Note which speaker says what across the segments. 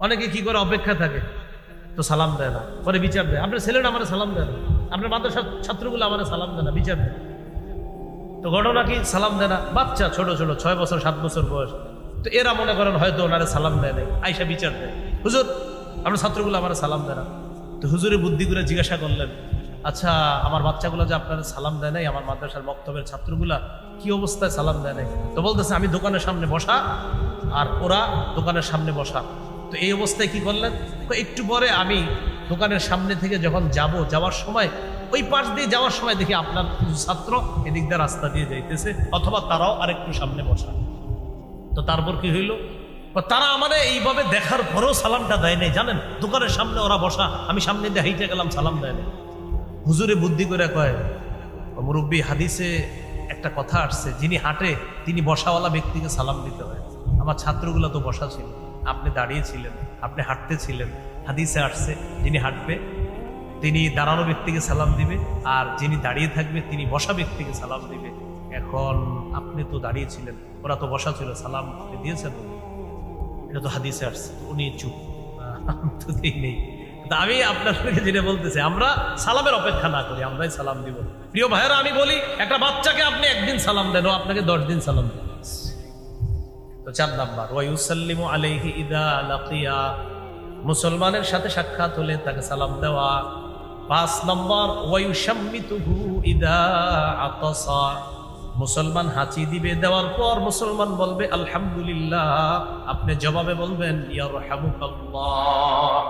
Speaker 1: অনেকে কি করে অপেক্ষা থাকে, তো সালাম দেয় না, পরে বিচার দেয়, আপনার ছেলেটা আমার সালাম দেয় না, আপনার মাদ্রাসার ছাত্রগুলো আমার সালাম দেয় না, বিচার দেয়। তো ঘটনা কি, সালাম দেয় না, বাচ্চা ছোট ছোট 6 বছর 7 বছর বয়স, তো এরা মনে করেন হয়তো ওনারা সালাম দেয় নাই, আইসা বিচার দেয়, হুজুর আপনার ছাত্রগুলো আমার সালাম দেয় না। তো হুজুরে বুদ্ধি করে জিজ্ঞাসা করলেন, আচ্ছা আমার বাচ্চাগুলো যে আপনার সালাম দেয় নাই, আমার মাদ্রাসার মক্তবের ছাত্রগুলা কি অবস্থায় সালাম দেয় নাই? তো বলতেছে আমি দোকানের সামনে বসা আর ওরা দোকানের সামনে বসা। তো এই অবস্থায় কি করলেন, একটু পরে আমি দোকানের সামনে থেকে যখন যাওয়ার সময় ওই পাশ দিয়ে যাওয়ার সময় দেখি আপনার ছাত্র এদিক দিয়ে রাস্তা দিয়ে যাইতেছে, অথবা তারাও আরেকটু সামনে বসা। তো তারপর কি হইল, তারা আমাদের এইভাবে দেখার পরেও সালামটা দেয় নাই, জানেন, দোকানের সামনে ওরা বসা, আমি সামনে দিয়ে হাইটে গেলাম, সালাম দেয় নাই। হুজুরে বুদ্ধি করে কয়, মুরব্বী হাদিসে একটা কথা আসছে, যিনি হাঁটে তিনি বসাওয়ালা ব্যক্তিকে সালাম দিতে হয়, আমার ছাত্রগুলো তো বসা ছিল, আপনি দাঁড়িয়েছিলেন, আপনি হাঁটতেছিলেন, হাদিসে আসছে যিনি হাঁটবে তিনি দাঁড়ানো ব্যক্তিকে সালাম দিবে, আর যিনি দাঁড়িয়ে থাকবে তিনি বসা ব্যক্তিকে সালাম দিবে। এখন আপনি তো দাঁড়িয়েছিলেন, ওরা তো বসা ছিল, সালাম আপনি দিয়েছেন, এটা তো হাদিসে আসছে। উনি চুপ, তো নেই। আমি আপনাদেরকে যেটা বলতেছি, আমরা সালামের অপেক্ষা না করি, আমরাই সালাম দিব। প্রিয় ভাইয়েরা, আমি বলি একটা বাচ্চাকে আপনি একদিন সালাম দেন, ও আপনাকে 10 দিন সালাম দেন। তো 4 নাম্বার, ওয়ায়ুসাল্লিমু আলাইহি ইদা লাকিয়া, মুসলমানের সাথে সাক্ষাৎ হলে তাকে সালাম দেওয়া। 5 নম্বর, ওয়ায়ুশাম্মিতুহু ইদা আতাসা, মুসলমান হাঁচি দিবে, দেওয়ার পর মুসলমান বলবে আলহামদুলিল্লাহ, আপনি জবাবে বলবেন ইয়ারহামুকাল্লাহ।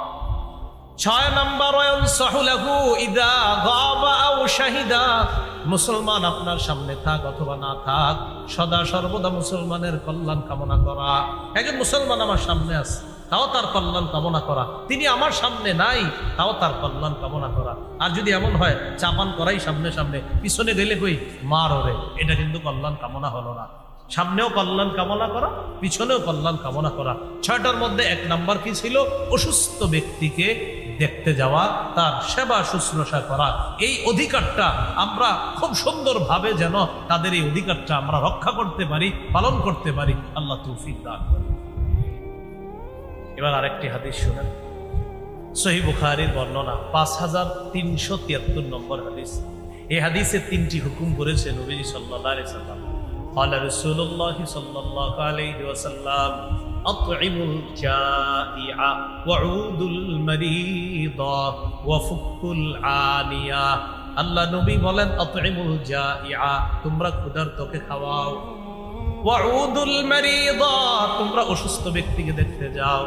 Speaker 1: 6 নম্বর, ওয়ায়ুনসাহু লাহু ইদা গাবা আও শাহিদা, মুসলমান আপনার সামনে থাক অথবা না থাক, সদা সর্বদা মুসলমানের কল্যাণ কামনা করা। একজন মুসলমান আমার সামনে আছে, তাও তার কল্যাণ কামনা করা, তিনি আমার সামনে নাই, তাও তার কল্যাণ কামনা করা। আর যদি এমন হয় চাপান করাই সামনে সামনে, পিছনে গেলে কই মার ওরে, এটা কিন্তু কল্যাণ কামনা হলো না। সামনেও কল্যাণ কামনা করা, পিছনেও কল্যাণ কামনা করা। 6টার মধ্যে 1 নাম্বার কি ছিল, অসুস্থ ব্যক্তিকে দেখতে যাওয়া, তার সেবা শুশ্রূষা করা। এই অধিকারটা আমরা খুব সুন্দরভাবে যেন তাদের এই অধিকারটা আমরা রক্ষা করতে পারি, পালন করতে পারি, আল্লাহ তৌফিক দান করেন। এবার আরেকটি হাদিস শুনেন, সহিহ বুখারীর বর্ণনা, 5373 নম্বর হাদিস। এই হাদিসে 3টি হুকুম করেছে নবী সাল্লাল্লাহু আলাইহি সাল্লাম। قال رسول الله صلى الله عليه وسلم أطعموا الجائع وعودوا المريض وفكوا العانية। আল্লাহ নবী বলেন আতইমুল জাইআ, তোমরা ক্ষুধার্তকে খাওয়াও, ওয়াউদুল মারিদা, তোমরা অসুস্থ ব্যক্তিকে দেখতে যাও,